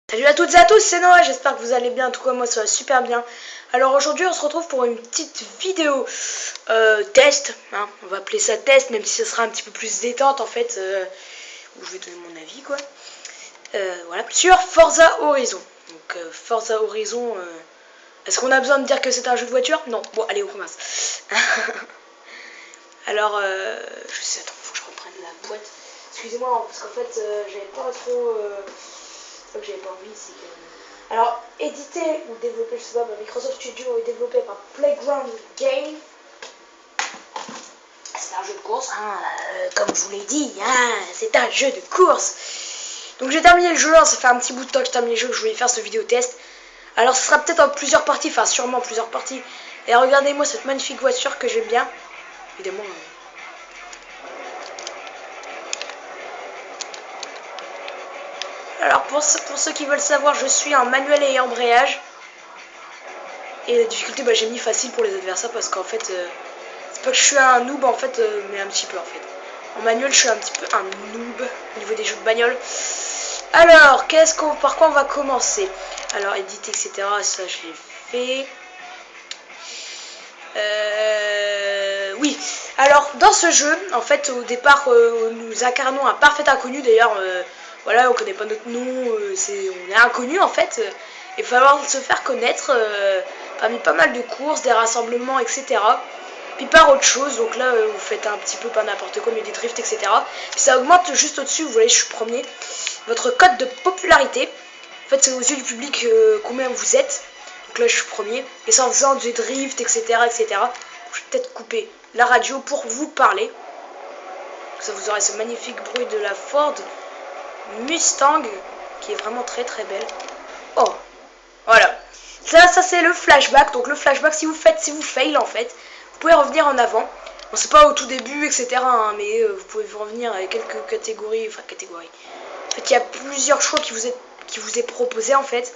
Salut à toutes et à tous, c'est Noah, j'espère que vous allez bien, tout comme moi ça va super bien. Alors aujourd'hui on se retrouve pour une petite vidéo test, hein, on va appeler ça test, même si ce sera un petit peu plus détente en fait, où je vais donner mon avis quoi. Voilà, sur Forza Horizon. Donc Forza Horizon, est-ce qu'on a besoin de dire que c'est un jeu de voiture? Non, bon allez on commence. Alors, je sais, attends, faut que je reprenne la boîte. Excusez-moi, parce qu'en fait j'avais pas trop... c'est pas que j'avais pas envie, c'est que... Alors, édité ou développé, je sais pas, par Microsoft Studio et développé par Playground Game. C'est un jeu de course, hein, comme je vous l'ai dit, hein, c'est un jeu de course. Donc j'ai terminé le jeu, hein, ça fait un petit bout de temps que j'ai terminé le jeu, que je voulais faire ce vidéo test. Alors ce sera peut-être en plusieurs parties, enfin sûrement plusieurs parties. Et regardez-moi cette magnifique voiture que j'aime bien. Évidemment... Alors pour ceux qui veulent savoir, je suis en manuel et embrayage. Et la difficulté, bah, j'ai mis facile pour les adversaires parce qu'en fait, c'est pas que je suis un noob en fait, mais un petit peu en fait. En manuel, je suis un petit peu un noob au niveau des jeux de bagnole. Alors, par quoi on va commencer? Alors, éditer, etc. Ça, je l'ai fait. Oui. Alors, dans ce jeu, en fait, au départ, nous incarnons un parfait inconnu. D'ailleurs, voilà, on connaît pas notre nom, on est inconnu en fait. Il va falloir se faire connaître parmi pas mal de courses, des rassemblements, etc. Puis par autre chose, donc là vous faites un petit peu pas n'importe quoi, mais des drifts, etc. Puis ça augmente juste au-dessus, vous voyez, je suis premier. Votre code de popularité, en fait, c'est aux yeux du public combien vous êtes. Donc là, je suis premier. Et c'est en faisant du drift, etc., etc. Je vais peut-être couper la radio pour vous parler. Ça vous aurez ce magnifique bruit de la Ford Mustang, qui est vraiment très très belle. Oh, voilà. Ça c'est le flashback. Donc le flashback, si vous fail en fait, vous pouvez revenir en avant. Bon, c'est pas au tout début, etc. hein, mais vous pouvez revenir avec quelques catégories. Enfin, catégories. En fait, il y a plusieurs choix qui vous est proposé en fait.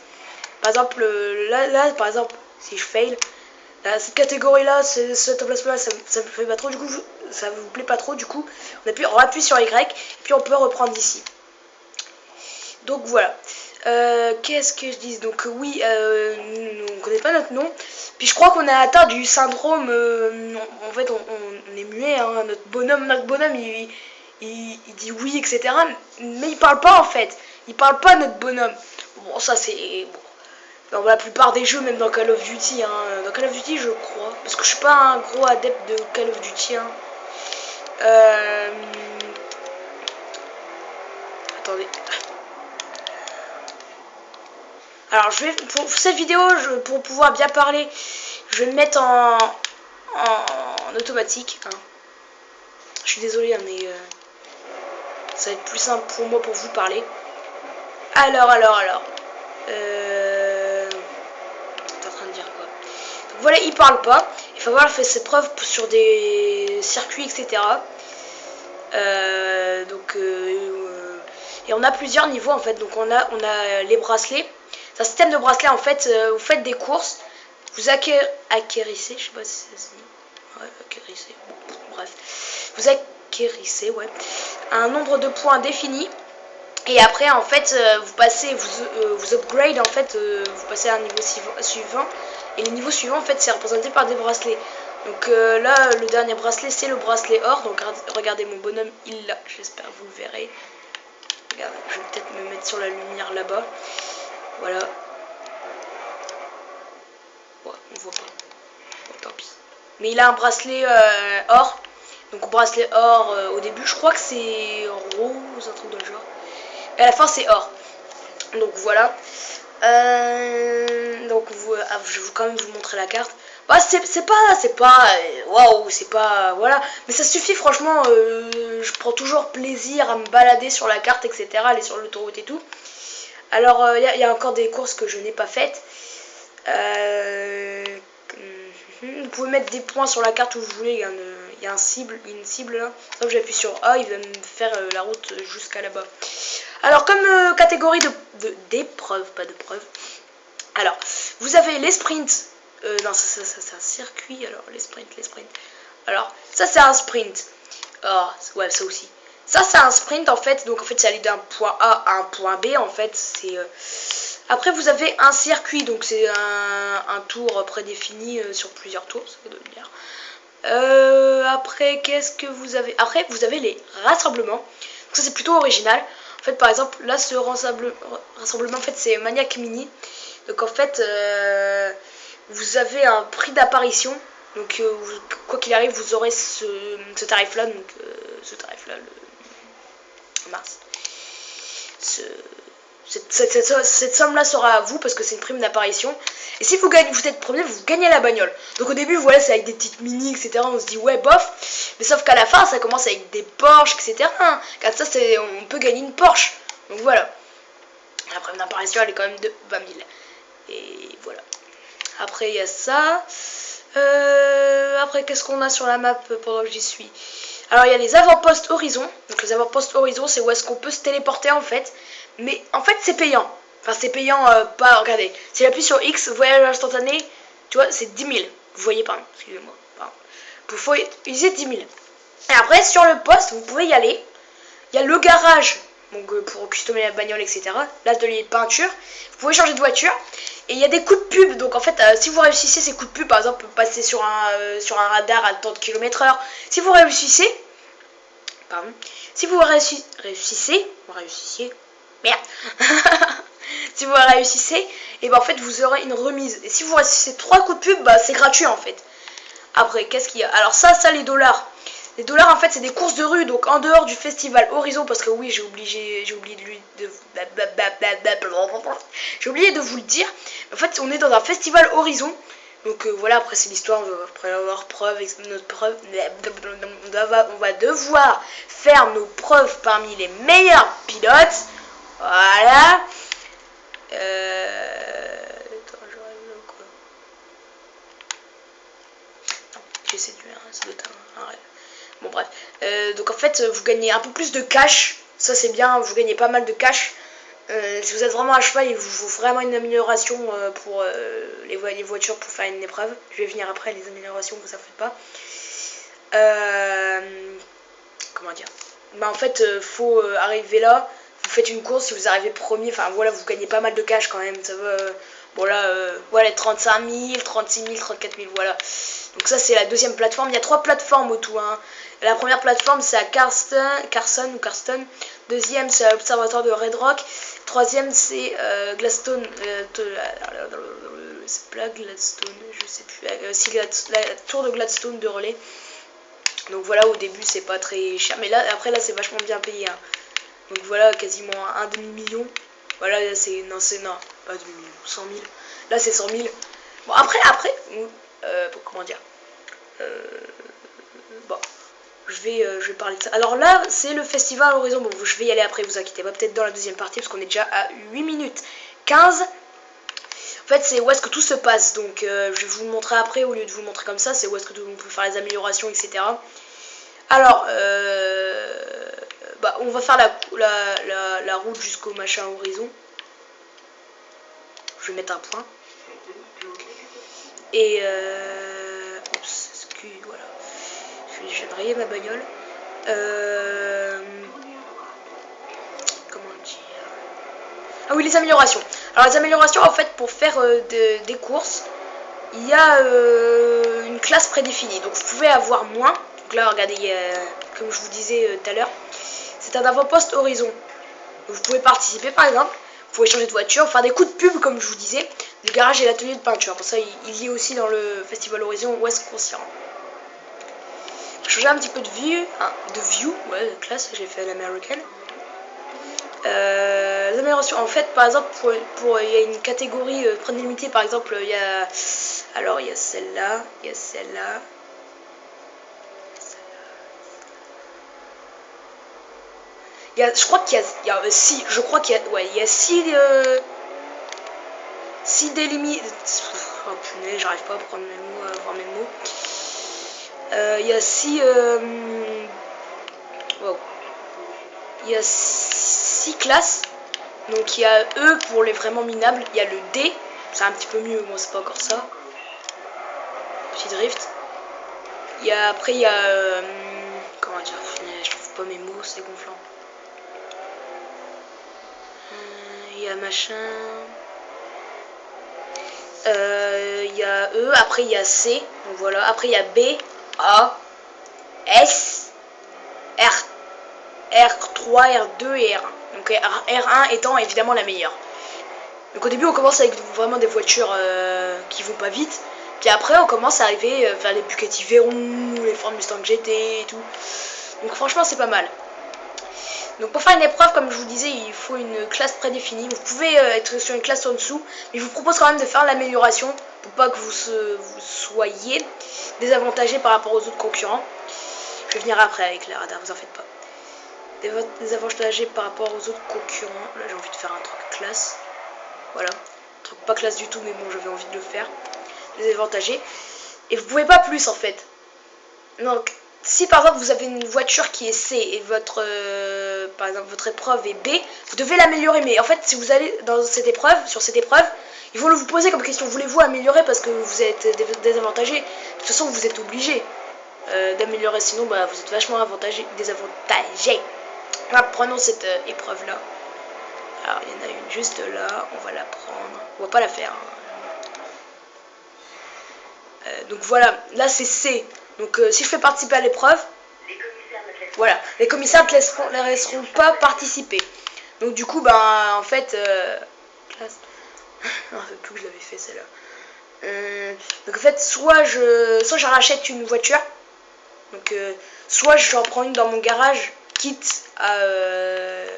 Par exemple, là, par exemple, si je fail, là, cette catégorie-là, cet emplacement-là, ça me fait pas trop. Du coup, ça vous plaît pas trop. Du coup, on appuie sur Y et puis on peut reprendre d'ici. Donc voilà. Qu'est-ce que je dis? Donc oui, on connaît pas notre nom. Puis je crois qu'on a atteint du syndrome. En fait, on est muet. Hein, notre bonhomme, il dit oui, etc. Mais il parle pas en fait. Il parle pas notre bonhomme. Bon, ça c'est bon. Dans la plupart des jeux, même dans Call of Duty. Hein, dans Call of Duty, je crois, parce que je suis pas un gros adepte de Call of Duty. Hein. Attendez. Alors je vais pour cette vidéo, pour pouvoir bien parler, je vais me mettre en automatique. Hein. Je suis désolée, hein, mais ça va être plus simple pour moi pour vous parler. Alors. T'es en train de dire quoi? Donc voilà, il parle pas. Il faut voir, il fait ses preuves sur des circuits, etc. Et on a plusieurs niveaux en fait. Donc on a les bracelets. C'est un système de bracelets en fait. Vous faites des courses, vous acquérissez, je sais pas si ça se dit. Ouais, acquérissez. Bon, bref, vous acquérissez, ouais, un nombre de points défini. Et après en fait vous passez, vous upgrade en fait, vous passez à un niveau suivant. Et le niveau suivant en fait c'est représenté par des bracelets. Donc là le dernier bracelet c'est le bracelet or. Donc regardez mon bonhomme, il l'a, j'espère que vous le verrez. Regarde, je vais peut-être me mettre sur la lumière là-bas. Voilà. Ouais, on voit pas. Bon, tant pis. Mais il a un bracelet or. Donc bracelet or au début, je crois que c'est rose, un truc dans le genre. Et à la fin c'est or. Donc voilà. Donc je vais quand même vous montrer la carte. Bah, c'est pas waouh, c'est pas voilà, mais ça suffit franchement. Je prends toujours plaisir à me balader sur la carte, etc. aller sur l'autoroute et tout. Alors il y a encore des courses que je n'ai pas faites. Vous pouvez mettre des points sur la carte où vous voulez. Il y a une cible là. Donc j'appuie sur A, il va me faire la route jusqu'à là-bas. Alors comme catégorie d'épreuves, pas de preuves. Alors vous avez les sprints. Non, ça c'est un circuit. Alors les sprints. Alors ça c'est un sprint. Oh ouais, ça aussi. Ça c'est un sprint en fait, donc en fait c'est aller d'un point A à un point B en fait. C'est après vous avez un circuit, donc c'est un tour prédéfini sur plusieurs tours, ça veut dire. Après qu'est-ce que vous avez? Après vous avez les rassemblements, donc ça c'est plutôt original. En fait par exemple là ce rassemblement en fait c'est Maniac Mini, donc en fait vous avez un prix d'apparition. Donc quoi qu'il arrive vous aurez ce tarif là, donc ce tarif là, mars. Cette somme là sera à vous parce que c'est une prime d'apparition. Et si vous gagnez, vous êtes premier, vous gagnez la bagnole. Donc au début voilà c'est avec des petites mini etc. On se dit ouais bof. Mais sauf qu'à la fin ça commence avec des Porsche etc. Car ça on peut gagner une Porsche. Donc voilà. La prime d'apparition elle est quand même de 20 000. Et voilà. Après il y a ça. Après qu'est-ce qu'on a sur la map pendant que j'y suis? Alors il y a les avant-postes horizon. Donc les avant-postes horizon c'est où est-ce qu'on peut se téléporter en fait. Mais en fait c'est payant. Enfin c'est payant pas, regardez. Si j'appuie sur X, voyage instantané, tu vois c'est 10 000. Vous voyez pas, excusez-moi. Il faut utiliser 10 000. Et après sur le poste vous pouvez y aller. Il y a le garage. Donc pour customiser la bagnole etc. L'atelier de peinture. Vous pouvez changer de voiture. Et il y a des coups de pub. Donc en fait si vous réussissez ces coups de pub, par exemple passer sur un radar à tant de km/h. Si vous réussissez. Pardon. Si vous réussissez. Merde. Si vous réussissez, et ben en fait vous aurez une remise. Et si vous réussissez 3 coups de pub, bah c'est gratuit en fait. Après, qu'est-ce qu'il y a? Alors ça les dollars. Les dollars en fait c'est des courses de rue, donc en dehors du festival Horizon, parce que oui j'ai oublié de vous le dire. En fait on est dans un festival Horizon. Donc voilà, après c'est l'histoire, après avoir notre preuve, on va devoir faire nos preuves parmi les meilleurs pilotes. Voilà. Attends, j'aurais quoi? Non, j'essaie de lui, ça doit être un rêve. Bon bref. Donc en fait, vous gagnez un peu plus de cash. Ça c'est bien, vous gagnez pas mal de cash. Si vous êtes vraiment à cheval, il vous faut vraiment une amélioration pour les voitures pour faire une épreuve. Je vais venir après les améliorations, vous en faites pas. Comment dire? Bah en fait, faut arriver là. Vous faites une course, si vous arrivez premier, enfin voilà, vous gagnez pas mal de cash quand même. Ça va. Bon là, voilà, 35 000, 36 000, 34 000, voilà. Donc ça c'est la deuxième plateforme. Il y a 3 plateformes au tout. Hein. La première plateforme c'est à Carson. Deuxième c'est à l'observatoire de Red Rock. Troisième c'est Gladstone. C'est pas Gladstone, je sais plus. Si la tour de Gladstone de relais. Donc voilà, au début c'est pas très cher, mais là après là c'est vachement bien payé. Hein. Donc voilà, quasiment un demi-million. Voilà, là c'est non, pas demi-million, 100 000. Là c'est 100 000. Bon après, comment dire, bon, je vais parler de ça. Alors là c'est le festival Horizon. Bon, je vais y aller après, vous inquiétez pas, peut-être dans la deuxième partie parce qu'on est déjà à 8 minutes 15. En fait c'est où est-ce que tout se passe. Donc je vais vous le montrer après au lieu de vous le montrer comme ça. C'est où est-ce que on peut faire les améliorations etc. Alors bah, on va faire la route jusqu'au machin Horizon. Je vais mettre un point. Et oups, voilà. Je vais rayer ma bagnole. Comment dire? Ah oui, les améliorations. Alors les améliorations en fait pour faire des courses, il y a une classe prédéfinie. Donc vous pouvez avoir moins. Donc là regardez, comme je vous disais tout à l'heure, c'est un avant-poste Horizon. Donc, vous pouvez participer par exemple. Vous pouvez changer de voiture, faire des coups de pub comme je vous disais. Le garage et l'atelier de peinture. Pour ça il y est aussi dans le festival Horizon où est-ce qu'on s'y rend. Changer un petit peu de vue, ouais, classe, j'ai fait l'américaine. Les améliorations, en fait, par exemple, il y a une catégorie prélimitée, par exemple, il y a celle-là, il y a celle-là. Je crois qu'il y a 6, je crois qu'il y a, ouais, il y a 6 délimits. Oh punaise, j'arrive pas à prendre mes mots, à voir mes mots. Il y a 6 wow. Il y a 6 classes. Donc il y a E pour les vraiment minables. Il y a le D. C'est un petit peu mieux. Moi c'est pas encore ça. Petit drift. Après il y a comment dire. Je trouve pas mes mots, c'est gonflant. Il y a machin. Il y a E, après il y a C, donc voilà, après il y a B, A, S, R3, R2 et R1. Donc R1 étant évidemment la meilleure. Donc au début on commence avec vraiment des voitures qui vont pas vite. Puis après on commence à arriver vers les Bugatti Veyron, les Ford Mustang GT et tout. Donc franchement c'est pas mal. Donc pour faire une épreuve, comme je vous disais, il faut une classe prédéfinie. Vous pouvez être sur une classe en dessous, mais je vous propose quand même de faire l'amélioration pour pas que vous soyez désavantagé par rapport aux autres concurrents. Je vais venir après avec les radars, vous en faites pas. Désavantagé par rapport aux autres concurrents. Là j'ai envie de faire un truc classe. Voilà. Un truc pas classe du tout, mais bon j'avais envie de le faire. Désavantagé. Et vous pouvez pas plus en fait. Donc si par exemple vous avez une voiture qui est C et votre par exemple votre épreuve est B, vous devez l'améliorer. Mais en fait si vous allez dans cette épreuve, sur cette épreuve, ils vont vous poser comme question, voulez-vous améliorer parce que vous êtes désavantagé. De toute façon vous êtes obligé d'améliorer, sinon bah, vous êtes vachement désavantagé. Là, prenons cette épreuve là. Alors il y en a une juste là, on va la prendre. On va pas la faire. Hein. Donc voilà, là c'est C. Donc si je fais participer à l'épreuve, voilà, les commissaires ne les laisseront pas participer. Donc du coup, ben en fait, classe. Non, je sais plus que je l'avais fait celle-là. Donc en fait, soit je rachète une voiture, donc soit j'en prends une dans mon garage, quitte à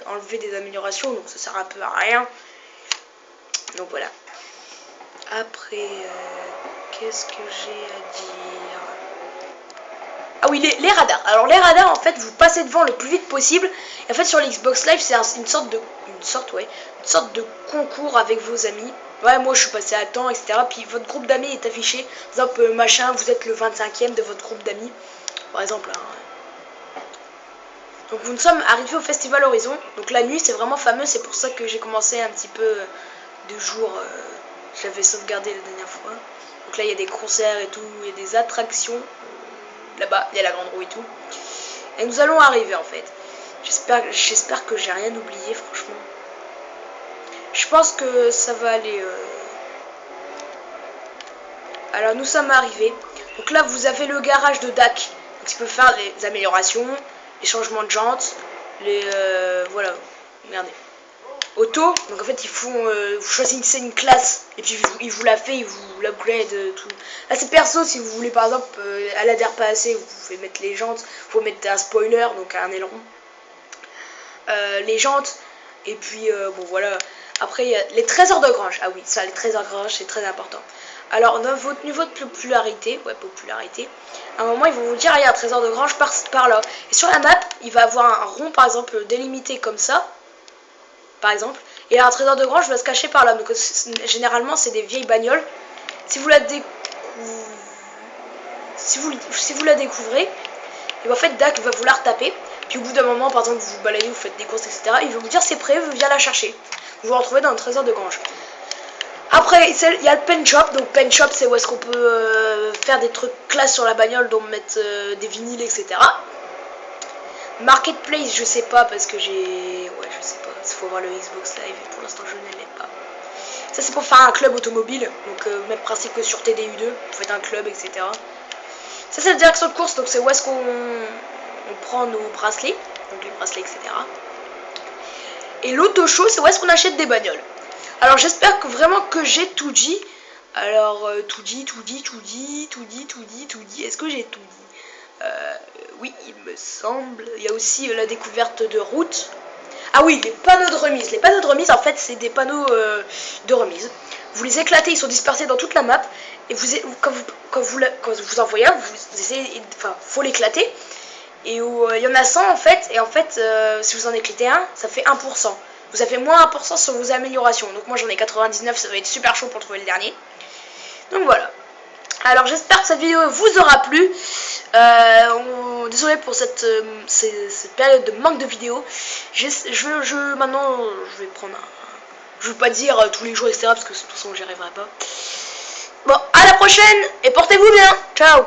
enlever des améliorations, donc ça sert un peu à rien. Donc voilà. Après, qu'est-ce que j'ai à dire? Ah oui, les radars. Alors les radars, en fait, vous passez devant le plus vite possible. Et en fait, sur l'Xbox Live, c'est une sorte de concours avec vos amis. Ouais, moi je suis passé à temps, etc. Puis votre groupe d'amis est affiché. Par exemple, machin, vous êtes le 25e de votre groupe d'amis. Par exemple. Hein. Donc nous sommes arrivés au Festival Horizon. Donc la nuit, c'est vraiment fameux. C'est pour ça que j'ai commencé un petit peu de jour. J'avais sauvegardé la dernière fois. Donc là, il y a des concerts et tout. Il y a des attractions. Là-bas, il y a la grande roue et tout. Et nous allons arriver en fait. J'espère que j'ai rien oublié, franchement. Je pense que ça va aller. Alors nous sommes arrivés. Donc là, vous avez le garage de DAC. Donc il peut faire les améliorations, les changements de jantes, les voilà. Regardez. Auto, donc en fait ils font, vous choisissez une classe et puis il vous la fait, il vous l'upgrade tout. Là c'est perso, si vous voulez par exemple elle adhère pas assez, vous pouvez mettre les jantes, vous pouvez mettre un spoiler, donc un aileron, les jantes, et puis bon voilà. Après il y a les trésors de grange, ah oui ça les trésors de grange c'est très important. Alors dans votre niveau de popularité, à un moment ils vont vous dire ah, il y a un trésor de grange par là, et sur la map il va avoir un rond par exemple délimité comme ça. Par exemple, et un trésor de grange va se cacher par là. Donc généralement c'est des vieilles bagnoles. Si vous la découvrez, et en fait DAC va vous la retaper. Puis au bout d'un moment, par exemple, vous vous baladez, vous faites des courses, etc. Il va vous dire c'est prêt, viens la chercher. Vous vous retrouvez dans un trésor de grange. Après, il y a le pen shop. Donc pen shop, c'est où est-ce qu'on peut faire des trucs classe sur la bagnole, donc mettre des vinyles, etc. Marketplace, je sais pas parce que j'ai... Ouais, je sais pas. Il faut voir le Xbox Live et pour l'instant je ne l'ai pas. Ça c'est pour faire un club automobile. Donc même principe que sur TDU2. Vous faites un club, etc. Ça c'est la direction de course. Donc c'est où est-ce qu'on prend nos bracelets. Donc les bracelets, etc. Et l'auto show, c'est où est-ce qu'on achète des bagnoles. Alors j'espère que vraiment que j'ai tout dit. Alors tout dit. Est-ce que j'ai tout dit? Oui, il me semble. Il y a aussi la découverte de route. Ah oui, les panneaux de remise. Les panneaux de remise, en fait, c'est des panneaux de remise. Vous les éclatez, ils sont dispersés dans toute la map. Et quand vous en voyez un, vous essayez, enfin, faut l'éclater. Et il y en a 100 en fait. Et en fait, si vous en éclatez un, ça fait 1%. Vous avez moins 1% sur vos améliorations. Donc moi j'en ai 99, ça va être super chaud pour trouver le dernier. Donc voilà. Alors j'espère que cette vidéo vous aura plu. Désolé pour cette période de manque de vidéos. Maintenant je vais prendre je vais pas dire tous les jours etc. parce que de toute façon j'y arriverai pas. Bon, à la prochaine et portez-vous bien. Ciao.